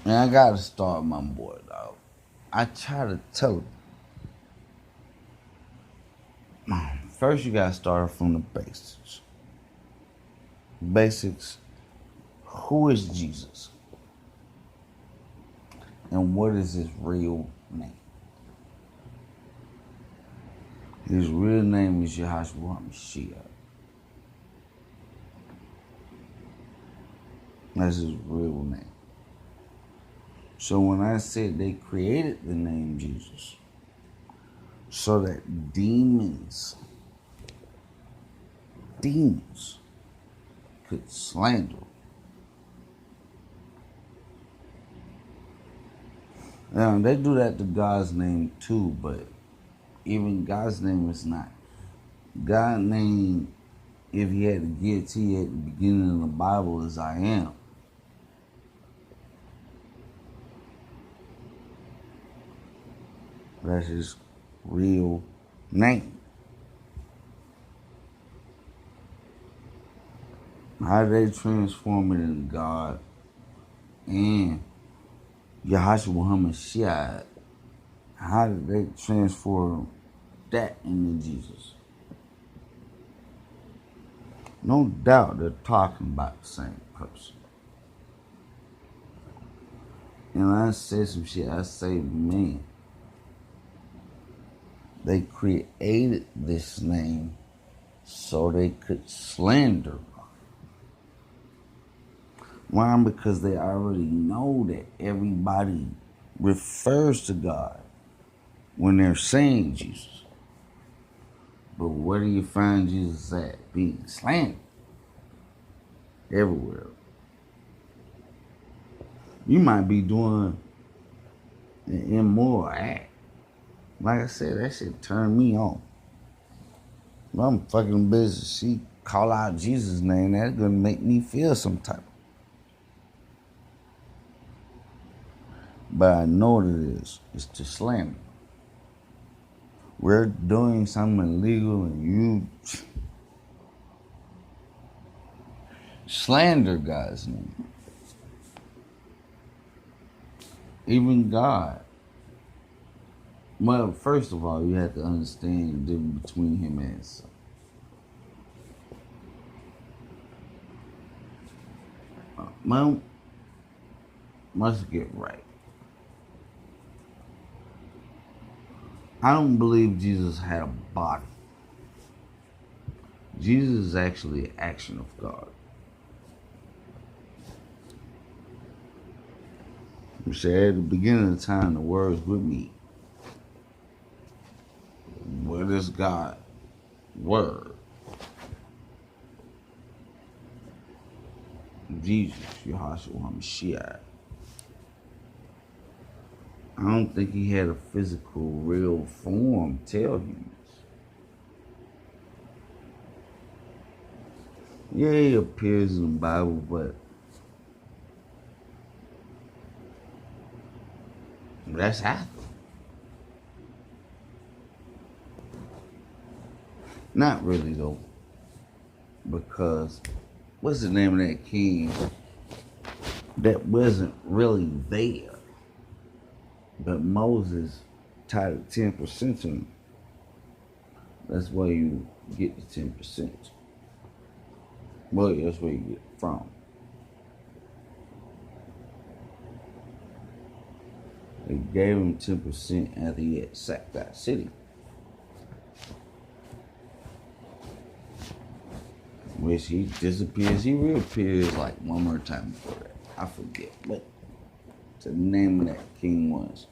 And I gotta start my boy, dog. I try to tell him. First, you gotta start from the basics. Basics. Who is Jesus? And what is his real name? His real name is Yahshua HaMashiach. That's his real name. So when I said they created the name Jesus so that demons could slander. Now, they do that to God's name too, but even God's name is not. God's name, if he had to give to you at the beginning of the Bible, is I am. That's his real name. How did they transform it into God and Yahshua HaMashiach? How did they transform that into Jesus? No doubt they're talking about the same person. And I say some shit, I say, man, they created this name so they could slander. Why? Because they already know that everybody refers to God when they're saying Jesus. But where do you find Jesus at? Being slandered everywhere. You might be doing an immoral act. Like I said, that shit turned me on. If I'm fucking busy, she call out Jesus' name, that's gonna make me feel some type. But I know what it is. It's to slander. We're doing something illegal and you slander God's name. Even God. Well, first of all, you have to understand the difference between him and his son. Well, let's get right. I don't believe Jesus had a body. Jesus is actually an action of God. You say at the beginning of the time, the word was with me. What is God? Word. Jesus, Yahshua HaMashiach. I don't think he had a physical, real form tell him this. Yeah, he appears in the Bible, but that's after. Not really, though. Because what's the name of that king that wasn't really there? But Moses tied the 10% to him. That's where you get the 10%. Well, that's where you get it from. They gave him 10% after he had sacked that city. Which he disappears. He reappears like one more time before that. I forget what the name of that king was.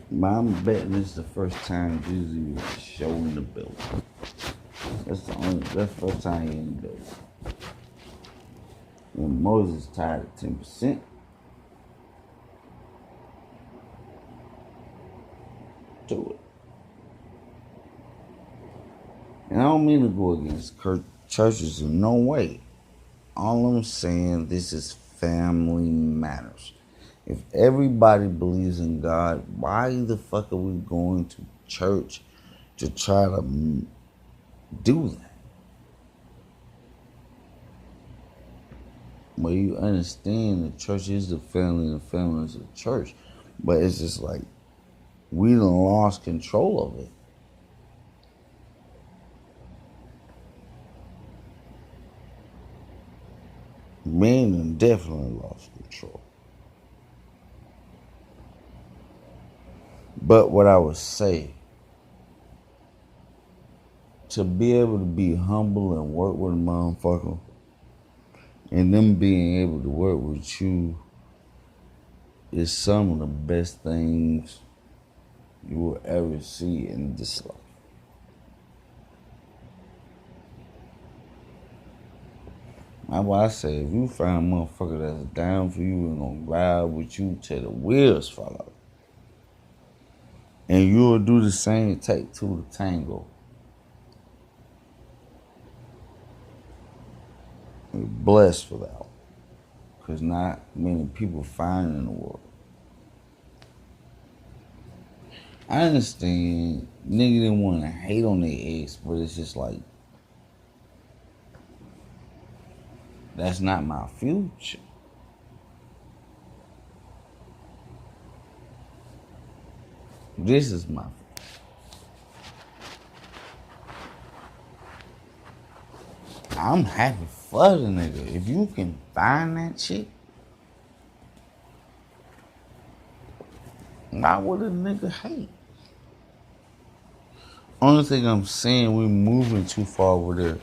But I'm betting this is the first time Jesus was showing the building. That's the first time he in the building. When Moses tied at 10% to it. And I don't mean to go against churches in no way. All I'm saying, this is family matters. If everybody believes in God, why the fuck are we going to church to try to do that? But you understand the church is the family and the family is the church. But it's just like we done lost control of it. Men done definitely lost control. But what I would say, to be able to be humble and work with a motherfucker, and them being able to work with you is some of the best things you will ever see in this life. That's why I say, if you find a motherfucker that's down for you and gonna ride with you till the wheels fall off, and you'll do the same, take two to tango, you're blessed for that. Because not many people find in the world. I understand nigga didn't want to hate on their ex, but it's just like, that's not my future. This is my future. I'm happy for the nigga. If you can find that shit, why would a nigga hate? Only thing I'm saying, we're moving too far over there.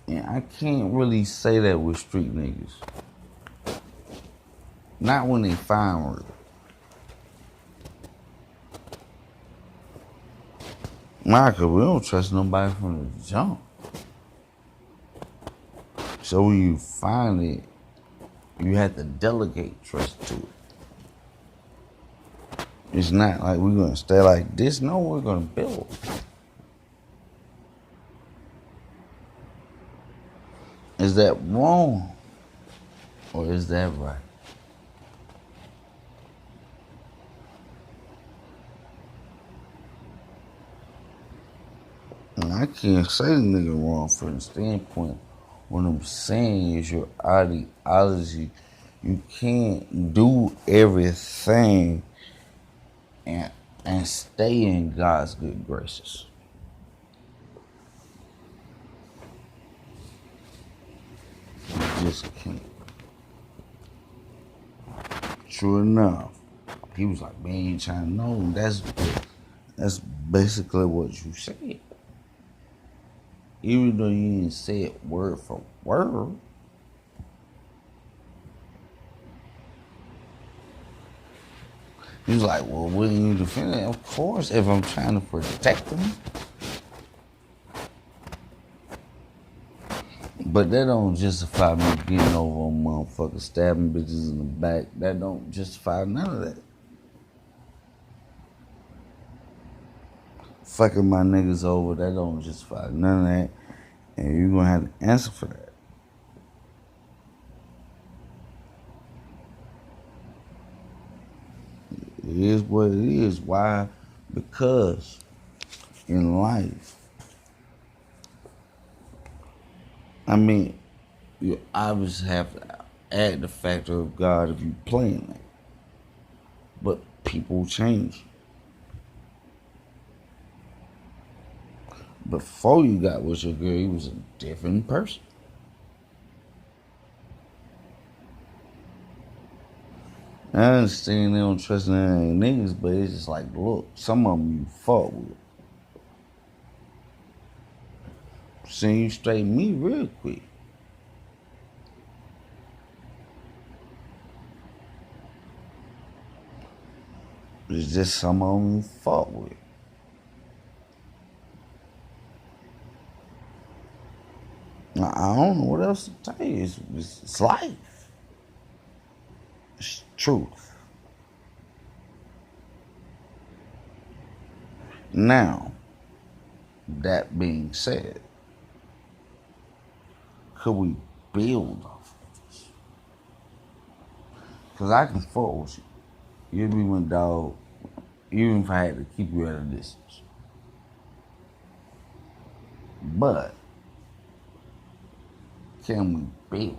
And I can't really say that with street niggas. Not when they find real. Nah, cause we don't trust nobody from the jump. So when you find it, you have to delegate trust to it. It's not like we're gonna stay like this. No, we're gonna build. Is that wrong? Or is that right? And I can't say the nigga wrong from the standpoint. What I'm saying is your ideology. You can't do everything and stay in God's good graces. You just can't. True enough. He was like, man, you trying to know. That's basically what you said. Even though you didn't say it word for word. He was like, well, wouldn't you defend it? Of course, if I'm trying to protect them. But that don't justify me getting over on motherfuckers, stabbing bitches in the back. That don't justify none of that. Fucking my niggas over, that don't justify none of that. And you're gonna have to answer for that. It is what it is. Why? Because in life, I mean, you obviously have to add the factor of God if you playing that. But people change. Before you got with your girl, you was a different person. I understand they don't trust none of niggas, but it's just like, look, some of them you fuck with. Send you straight me real quick. It's just some of them you fuck with. I don't know what else to tell you. It's life. It's truth. Now, that being said, could we build off of this? Because I can fuck with you. You'll be my dog, even if I had to keep you at a distance. But can we build?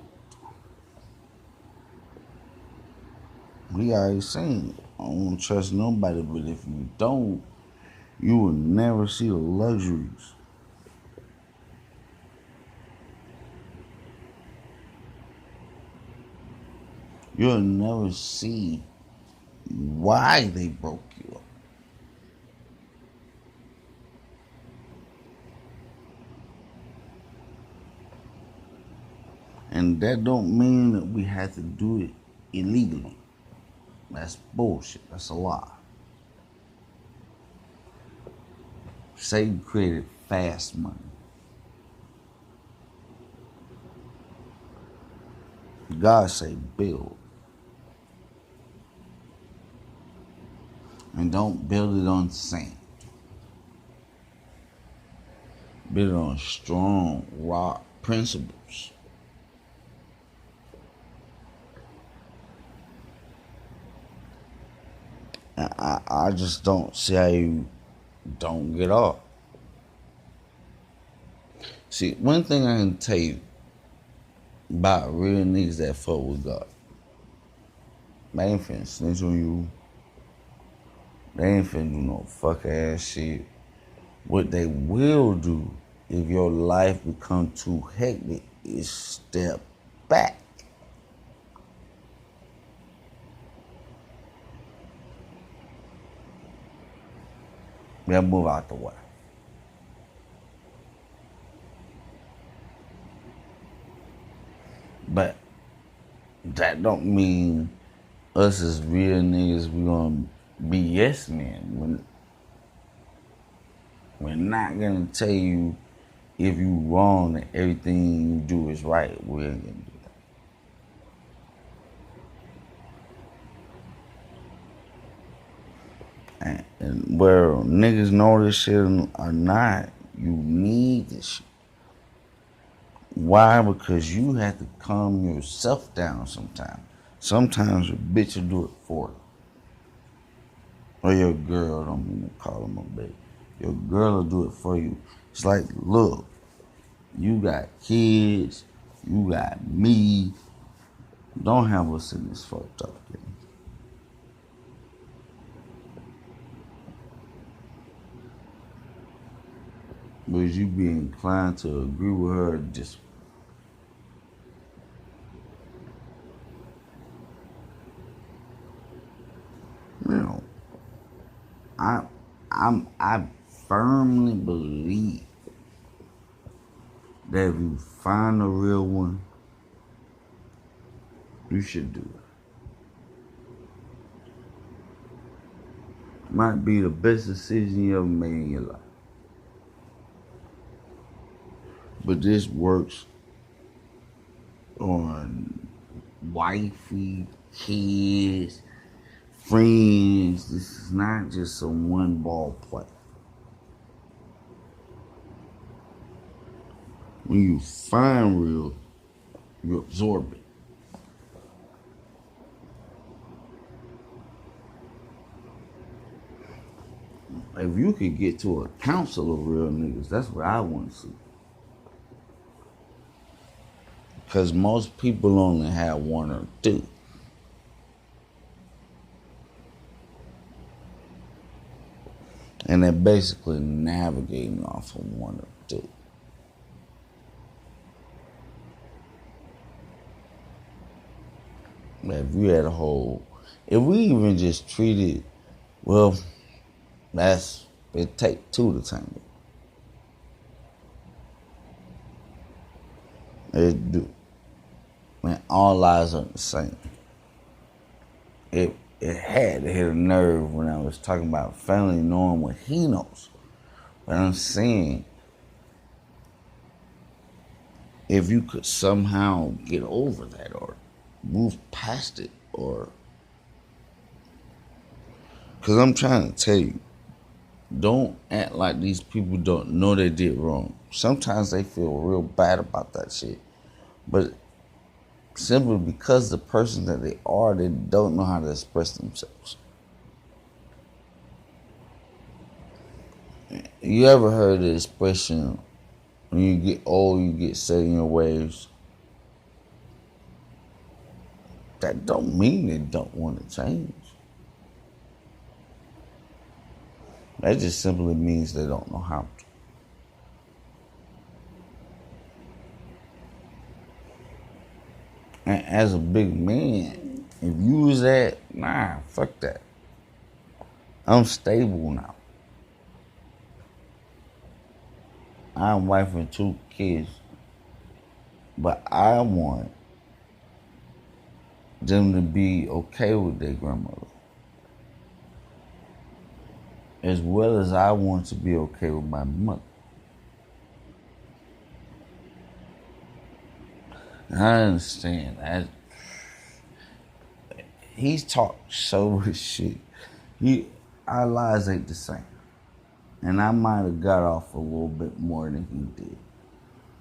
We already seen. I don't trust nobody, but if you don't, you will never see the luxuries. You'll never see why they broke you up. And that don't mean that we have to do it illegally. That's bullshit. That's a lie. Satan created fast money. God say build. And don't build it on sand. Build it on strong rock principles. I just don't see how you don't get off. See, one thing I can tell you about real niggas that fuck with God. They ain't finna snitch on you. They ain't finna do no fuck ass shit. What they will do if your life become too hectic is step back. They'll move out the way. But that don't mean us as real niggas we gonna be yes men. We're not gonna tell you if you wrong and everything you do is right. We ain't gonna do that. And where niggas know this shit or not, you need this shit. Why? Because you have to calm yourself down sometimes. Sometimes your bitch will do it for you. Or your girl, don't mean to call them a bitch. Your girl will do it for you. It's like, look, you got kids, you got me. Don't have us in this fucked up thing. Would you be inclined to agree with her or disagree? You know, I firmly believe that if you find a real one, you should do it. Might be the best decision you ever made in your life. But this works on wifey, kids, friends. This is not just a one ball play. When you find real, you absorb it. If you could get to a council of real niggas, that's what I want to see. Because most people only have one or two. And they're basically navigating off of one or two. If you had a whole, if we even just treated, well, it take two to tango. It do. Man, all lives are the same. It had to hit a nerve when I was talking about family knowing what he knows. But I'm saying, if you could somehow get over that or move past it, or, because I'm trying to tell you, don't act like these people don't know they did wrong. Sometimes they feel real bad about that shit. But simply because the person that they are, they don't know how to express themselves. You ever heard the expression, when you get old, you get set in your ways? that don't mean they don't want to change. That just simply means they don't know how to. And as a big man, if you was that, nah, fuck that. I'm stable now. I'm wife and 2 kids. But I want them to be okay with their grandmother. As well as I want to be okay with my mother. And I understand that. He's talked so much shit. Our lives ain't the same. And I might have got off a little bit more than he did.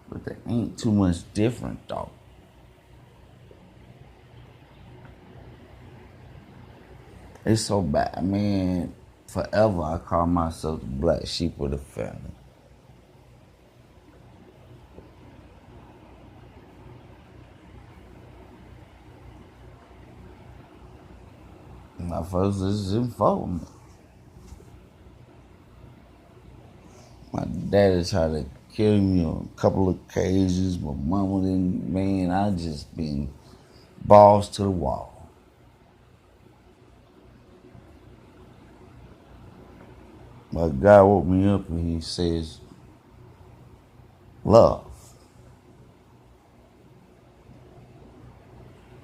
But there ain't too much different though. It's so bad, man. Forever I call myself the black sheep of the family. My folks is involved me. My daddy tried to kill me on a couple of occasions. My mama didn't, man, I just been balls to the wall. But God woke me up and he says, love.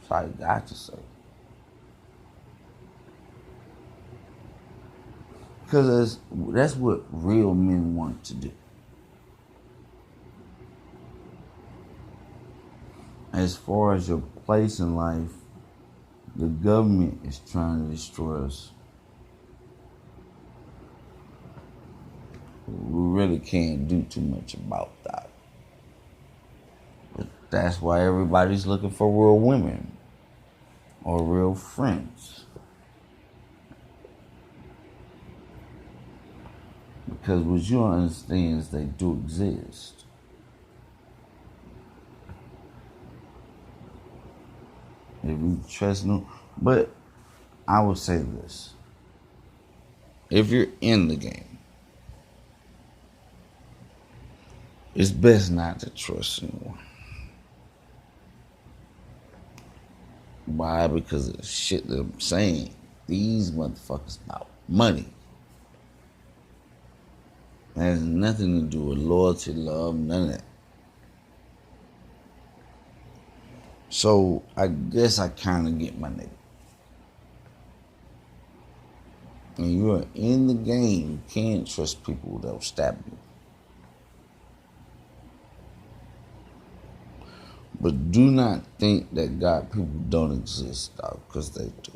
So I got to say. Because that's what real men want to do. As far as your place in life, the government is trying to destroy us. We really can't do too much about that. But that's why everybody's looking for real women or real friends. Because what you don't understand is they do exist. If you trust them, but I would say this. If you're in the game, it's best not to trust anyone. Why? Because of the shit that I'm saying. These motherfuckers about money. It has nothing to do with loyalty, love, none of that. So I guess I kind of get my nigga. When you are in the game, you can't trust people that'll stab you. But do not think that God people don't exist, dog, because they do.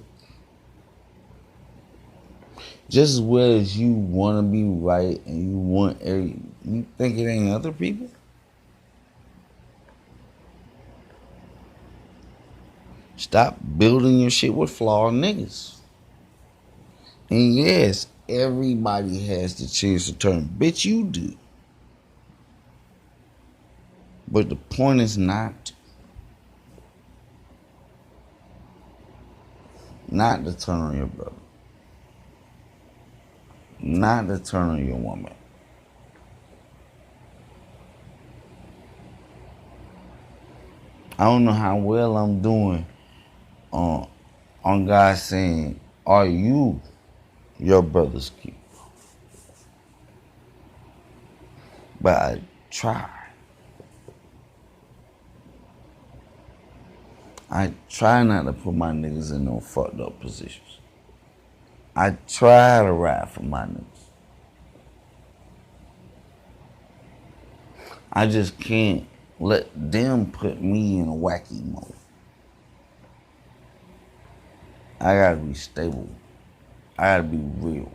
Just as well as you want to be right and you think it ain't other people? Stop building your shit with flawed niggas. And yes, everybody has the chance to turn. Bitch, you do. But the point is not to turn on your brother. Not to turn on your woman. I don't know how well I'm doing on God saying, are you your brother's keeper? But I try. I try not to put my niggas in no fucked up positions. I try to ride for my niggas. I just can't let them put me in a wacky mode. I gotta be stable. I gotta be real.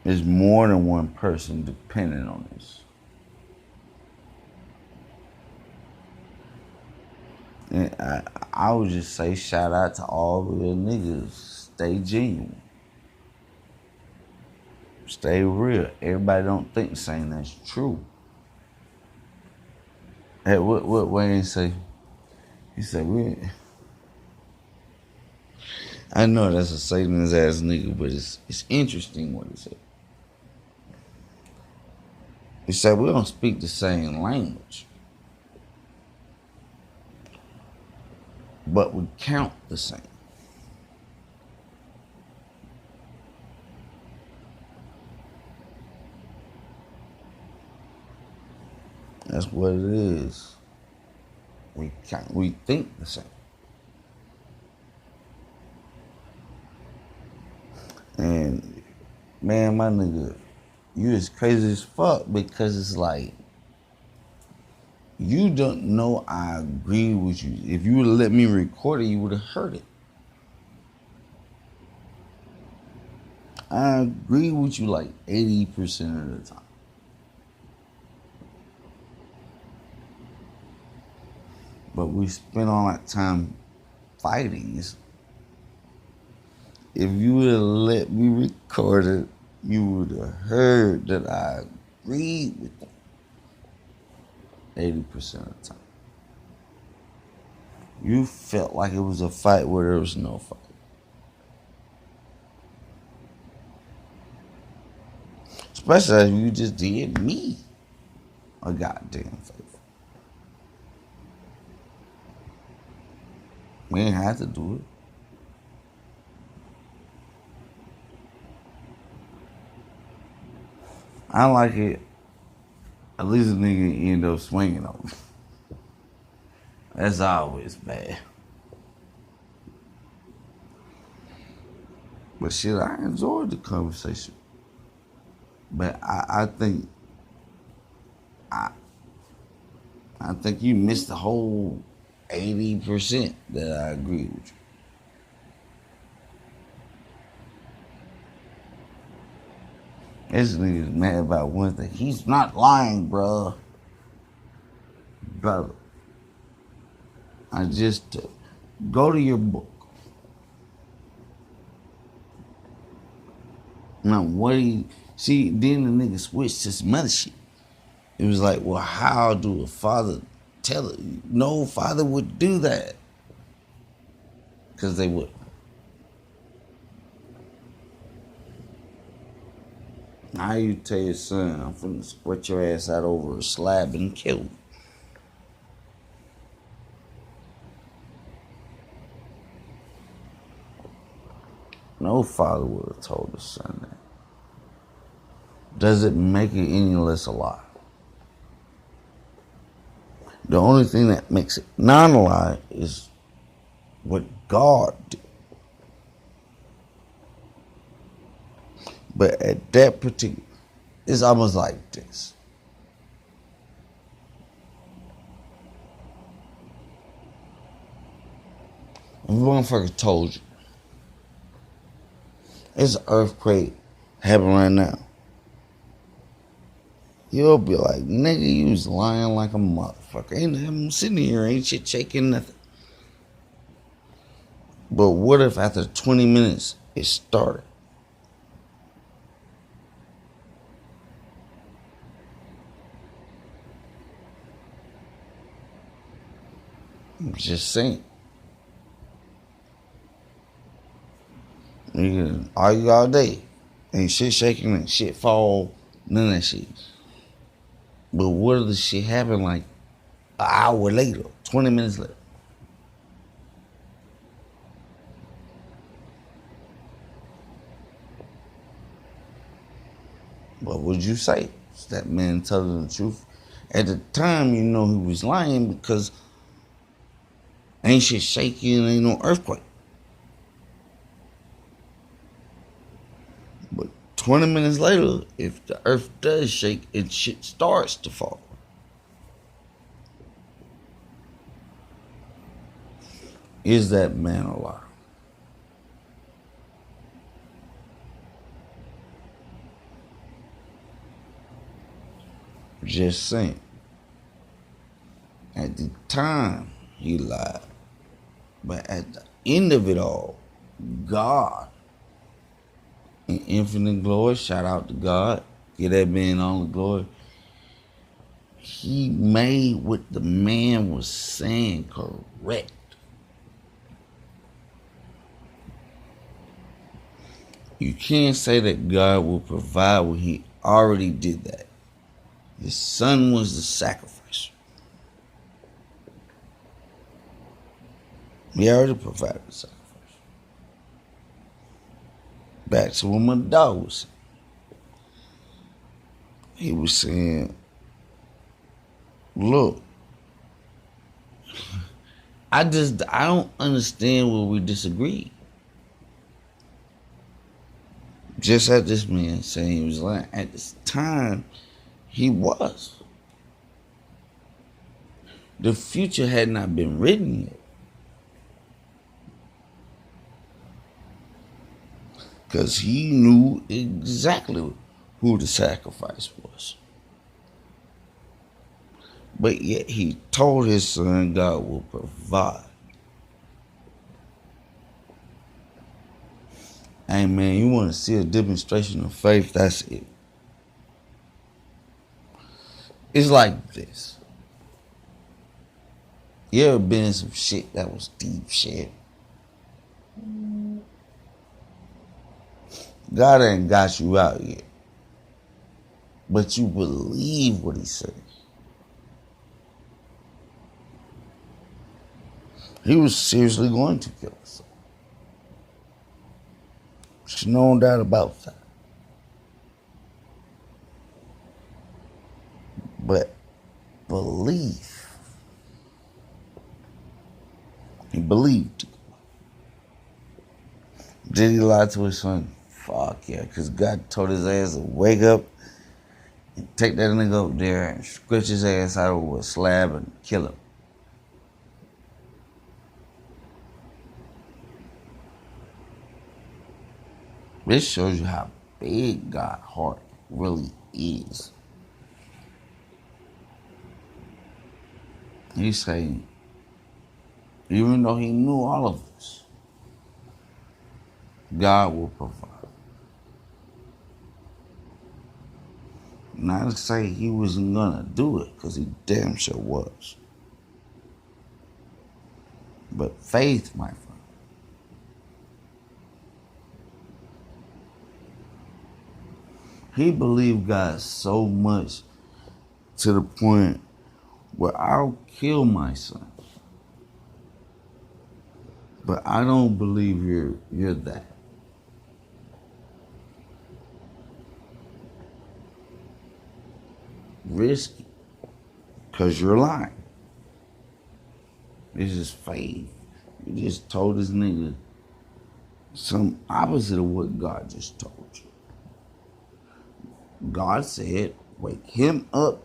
There's more than one person dependent on this. And I would just say shout out to all the real niggas. Stay genuine. Stay real. Everybody don't think saying that's true. Hey, what Wayne say? He said, I know that's a Satanist ass nigga, but it's interesting what he said. He said, we don't speak the same language, but we count the same. That's what it is. We think the same. And man, my nigga, you is crazy as fuck because it's like you don't know I agree with you. If you would have let me record it, you would have heard it. I agree with you like 80% of the time. But we spend all that time fighting. If you would have let me record it, you would have heard that I agreed with them 80% of the time. You felt like it was a fight where there was no fight. Especially if you just did me a goddamn favor. We ain't have to do it. I like it. At least a nigga end up swinging on me. That's always bad. But shit, I enjoyed the conversation. But I think you missed the whole 80% that I agree with you. This nigga's mad about one thing. He's not lying, bruh. Brother, I just go to your book. Now, what do you see? Then the nigga switched to some other shit. It was like, well, how do a father tell it? No father would do that. Because they would. Now you tell your son, I'm finna spread your ass out over a slab and kill you. No father would have told his son that. Does it make it any less alive? The only thing that makes it non-alive is what God did. But at that particular, it's almost like this. If a motherfucker told you, it's an earthquake happening right now, you'll be like, nigga, you was lying like a motherfucker. I'm sitting here, ain't shit shaking, nothing. But what if after 20 minutes it started? I'm just saying. You can argue all day. Ain't shit shaking, ain't shit fall, none of that shit. But what if the shit happen like an hour later, 20 minutes later? What would you say? Is that man telling the truth? At the time, you know he was lying because ain't shit shaking, ain't no earthquake. But 20 minutes later, if the earth does shake, and shit starts to fall. Is that man alive? Just saying. At the time, he lied. But at the end of it all, God, in infinite glory, shout out to God, give that man all the glory. he made what the man was saying correct. You can't say that God will provide when he already did that. His son was the sacrifice. He already provided the sacrifice. Back to what my dog was saying. He was saying, look, I don't understand where we disagree. Just as this man saying he was lying, at this time, he was. The future had not been written yet. Because he knew exactly who the sacrifice was. But yet he told his son God will provide. Hey man, you want to see a demonstration of faith? That's it. It's like this. You ever been in some shit that was deep shit? God ain't got you out yet. But you believe what he said. He was seriously going to kill us. There's no doubt about that. But belief. He believed. Did he lie to his son? Fuck yeah, because God told his ass to wake up and take that nigga up there and stretch his ass out over a slab and kill him. This shows you how big God's heart really is. He's saying, even though he knew all of this, God will provide. Not to say he wasn't gonna do it, because he damn sure was. But faith, my friend, he believed God so much to the point where I'll kill my son. But I don't believe you're that. Risky. Because you're lying. This is faith. You just told this nigga some opposite of what God just told you. God said, wake him up.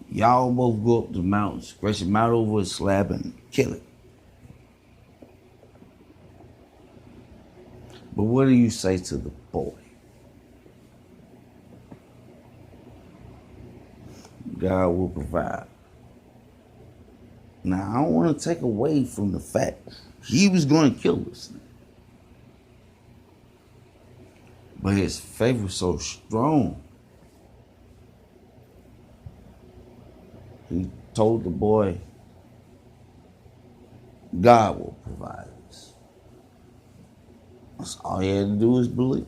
Y'all both go up the mountain, stretch him out over a slab and kill him. But what do you say to the boy? God will provide. Now, I don't want to take away from the fact he was going to kill us. But his faith was so strong. He told the boy, God will provide us. That's all he had to do is believe.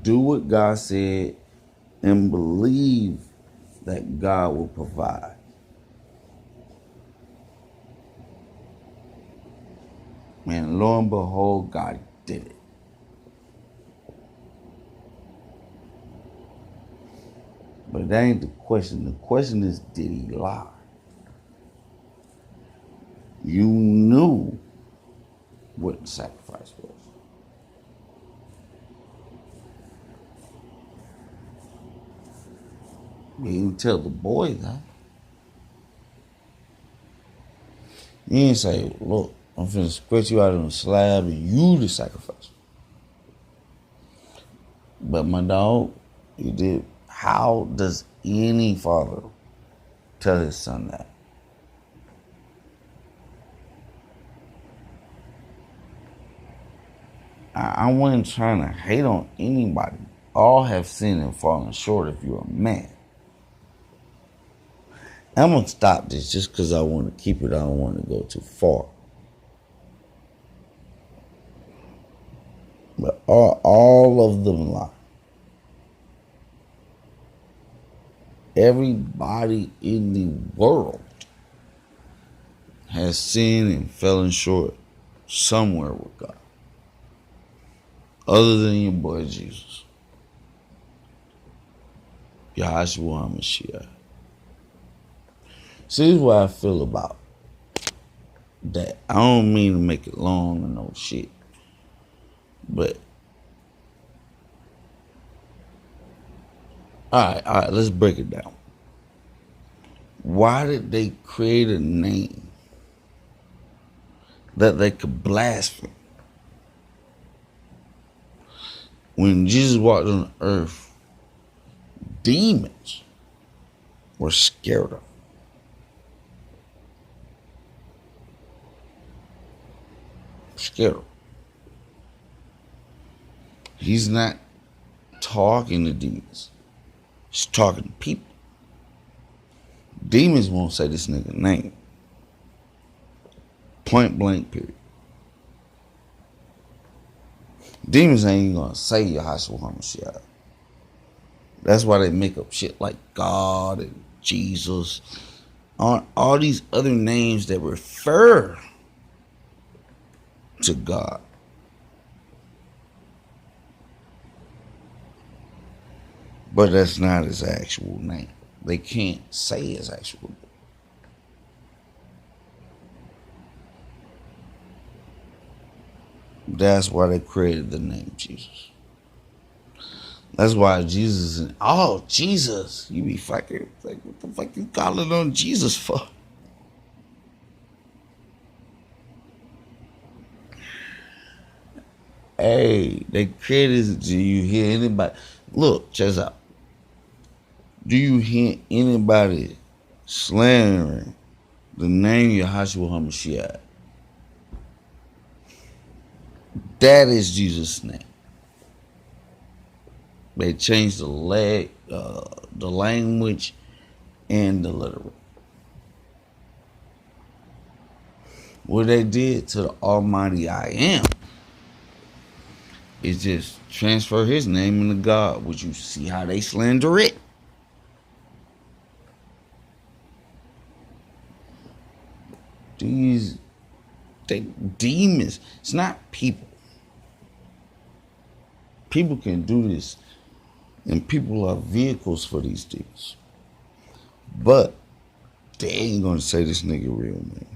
Do what God said and believe that God will provide. And lo and behold, God did it. But that ain't the question. The question is, did he lie? You knew what the sacrifice was. You didn't tell the boy that. You didn't say, look, I'm finna spread you out on a slab and you the sacrifice. But my dog, you did. How does any father tell his son that? I wasn't trying to hate on anybody. All have sinned and fallen short if you're a man. I'm gonna stop this just because I want to keep it. I don't want to go too far. But all of them lie. Everybody in the world has sinned and fallen short somewhere with God, other than your boy Jesus, Yahshua HaMashiach. See, this is what I feel about that. I don't mean to make it long or no shit, but all right, let's break it down. Why did they create a name that they could blaspheme? When Jesus walked on the earth, demons were scared of him. Scared of him. He's not talking to demons. He's talking to people. Demons won't say this nigga name. Point blank, period. Demons ain't gonna say Yahshua HaMashiach. That's why they make up shit like God and Jesus. All these other names that refer to God. But that's not his actual name. They can't say his actual name. That's why they created the name Jesus. That's why Jesus and Jesus, you be fucking like, what the fuck you calling on Jesus for? Hey, they created. Do you hear anybody? Look, check out. Do you hear anybody slandering the name Yahshua HaMashiach? That is Jesus' name. They changed the language and the literal. What they did to the Almighty I Am is just transfer his name into God. Would you see how they slander it? They demons. It's not people. People can do this, and people are vehicles for these demons. But they ain't gonna say this nigga real name.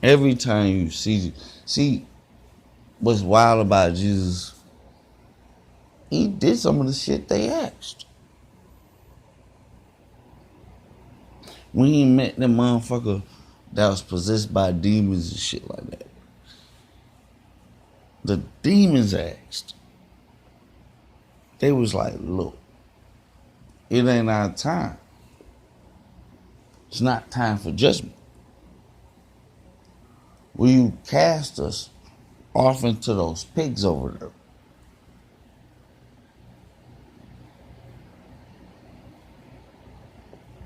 Every time you see what's wild about Jesus, he did some of the shit they asked. When he met that motherfucker that was possessed by demons and shit like that, the demons asked. They was like, look, it ain't our time. It's not time for judgment. Will you cast us off into those pigs over there?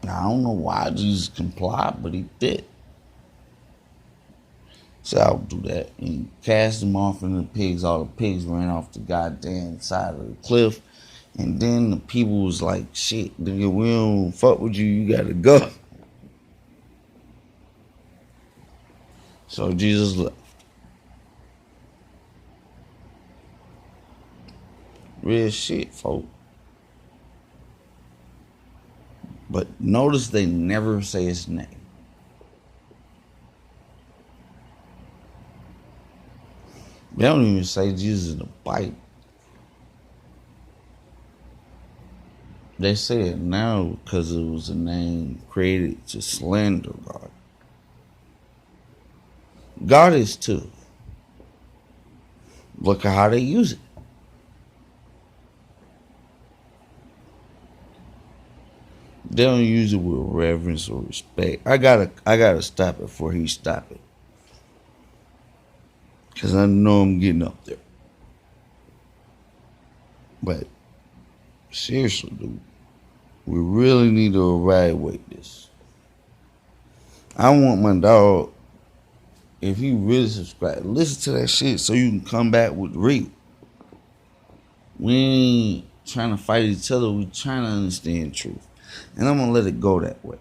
Now, I don't know why Jesus complied, but he did. So I'll do that. And he cast them off into the pigs. All the pigs ran off the goddamn side of the cliff. And then the people was like, shit, nigga, we don't fuck with you. You gotta go. So Jesus left. Real shit, folks. But notice they never say his name. They don't even say Jesus in the Bible. They say it now because it was a name created to slander God. God is too. Look at how they use it. They don't use it with reverence or respect. I gotta stop it before he stop it. Cause I know I'm getting up there. But seriously, dude, we really need to evaluate this. I want my dog, if he really subscribe, listen to that shit so you can come back with real. We ain't trying to fight each other. We trying to understand truth. And I'm going to let it go that way.